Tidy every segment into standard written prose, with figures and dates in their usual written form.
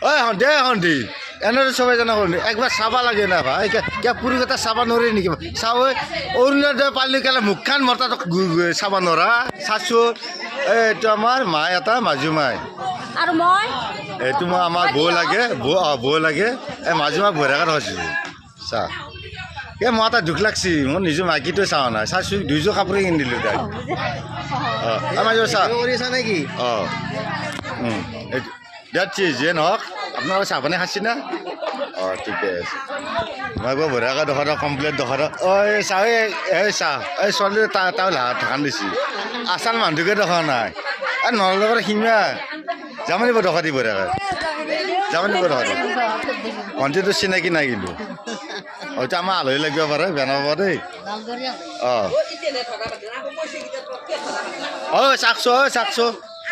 ঐ দে সন্ধি এনেদৰে সবাই জানা সন্ধি একবাৰ চাবা লাগে না ভাই কিয় পুৰি কথা চাবা নোৱাৰি নেকি চাব অৰুণোদয় পালি কেলে মুখখন মতা চাবা নোৱাৰা চাচো এইটো আমাৰ মাই এটা মাজু মাই আৰু মই এইটো মই আমাৰ বৌ লাগে বৌ লাগে এই মাজু মাক ভৈৰাকাত হৈছিলোঁ চা এই মই এটা দুখ লাগছি মই নিজৰ মাইকীটোৱে চাৱা নাই চাইছোঁ দুইযোৰ কাপোৰে কিনি দিলোঁ তাইক অঁ মাজু চা কৰিছা নেকি অঁ এইটো দিয়াচ্ছি যিয়ে নহওক আপোনালোকে চাহ পানী খাইছি না অঁ ঠিকে আছে মই বৰ ভৈৰাকা দোকানত কমপ্লেইন দোকানত ঐ চাহ এই চাহ এই ছোৱালী তাই ঢাকান দিছি আচাল মানুহটোকে দেখা নাই আৰু নলগৰ সিঙা যাব নিব দোকা দিব ভৈৰাকা যাব নিব দোকা দিব ভণ্টিটো চিনাকি নাই কিন্তু হয়তো আমাৰ আলহী লাগিব পাৰে বেয়া নাপাব দেই অঁ চাকছো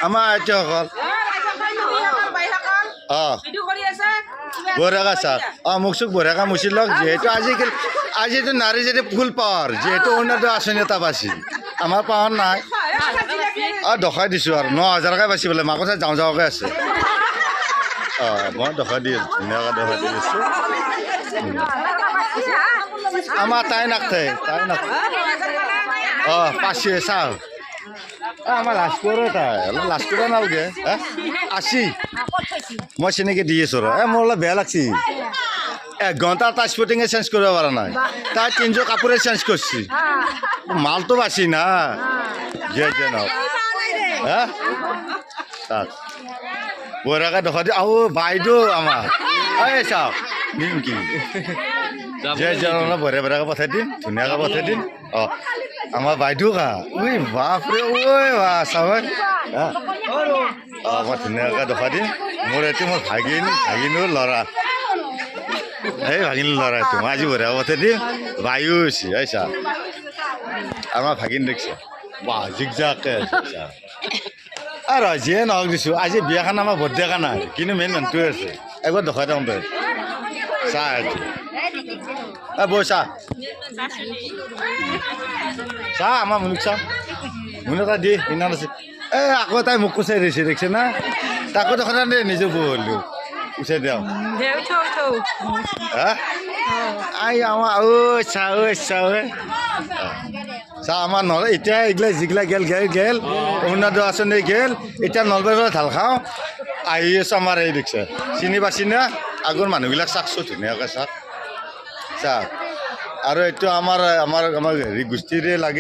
আমাৰ আইতাসকল অঁ বৈৰাকা চাহ অঁ মোক চোক বৈৰাকা মুচি লওক যিহেতু আজিতো নাৰী যদি ফুল পাৱাৰ যিহেতু অৰুণোদয় আঁচনি এটা পাইছিল আমাৰ পাৱাৰ নাই অঁ দখাই দিছোঁ আৰু 9,000কৈ পাইছি বোলে মাকৰ চাই যাওঁকৈ আছে অঁ মই দখাই দি ধুনীয়াকৈ দখাই দি দিছোঁ আমাৰ তাই নাখায় অঁ পাইছে চাহ আমাৰ লাজ কৰে তাই অলপ লাজ কৰিব নালাগে আছি মই চিনাকি দি আছোঁ মোৰ অলপ বেয়া লাগছি 1 ঘণ্টা তাই স্পৰ্টিঙে চেঞ্জ কৰিব পৰা নাই তাই 3যোৰ কাপোৰে চেঞ্জ কৰিছি মালটো বাছি না যে নহওক তাত বৈৰাকে দেখা দি আৰু বাইদেউ আমাৰ এই চাওক দিম কি যে বৈৰাকে পঠাই দিম ধুনীয়াকৈ পঠাই দিম অঁ আমাৰ বাইদেউ কা ঐ বাপৰে ঐ বা চাব অঁ মই ধুনীয়াকৈ দেখা দিম মোৰ এইটো মোৰ ভাগিনৰ ল'ৰা এই ভাগিনৰ ল'ৰা এইটো মই আজি বঢ়িয়া পঠাই দিম বায়ু হৈছে এই চা আমাৰ ভাগিন দেখিছে বাহ জিকজাকে আৰু যিয়ে নহওক দিছোঁ আজি বিয়াখন আমাৰ বৰ্ডেকা নাই কিন্তু মেইন মানুহটোৱে আছে একবাৰ দেখাই দিওঁ তই চাহ এইটো বৈ চাহ চাহ আমাৰ মুনুক চাহ মুনুক এটা দি ইমান আছে এই আকৌ তাই মোক কুচাই দিছে দেখিছে না তাকো দেখা নাই দেই নিজে বহলো কুচাই দিওঁ হা আই আমাৰ চাহ চাহ আমাৰ নল এতিয়া এইগিলা যিগিলা গেল অৰুণোদয় আঁচনি গেল এতিয়া নলবাৰীৰ ঢাল খাওঁ আহি আছোঁ আমাৰ এই দেখিছে চিনি পাইছি না আগৰ মানুহবিলাক চাকছোঁ ধুনীয়াকৈ চাওক আৰু এইটো আমাৰ হেৰি গোষ্ঠীৰে লাগে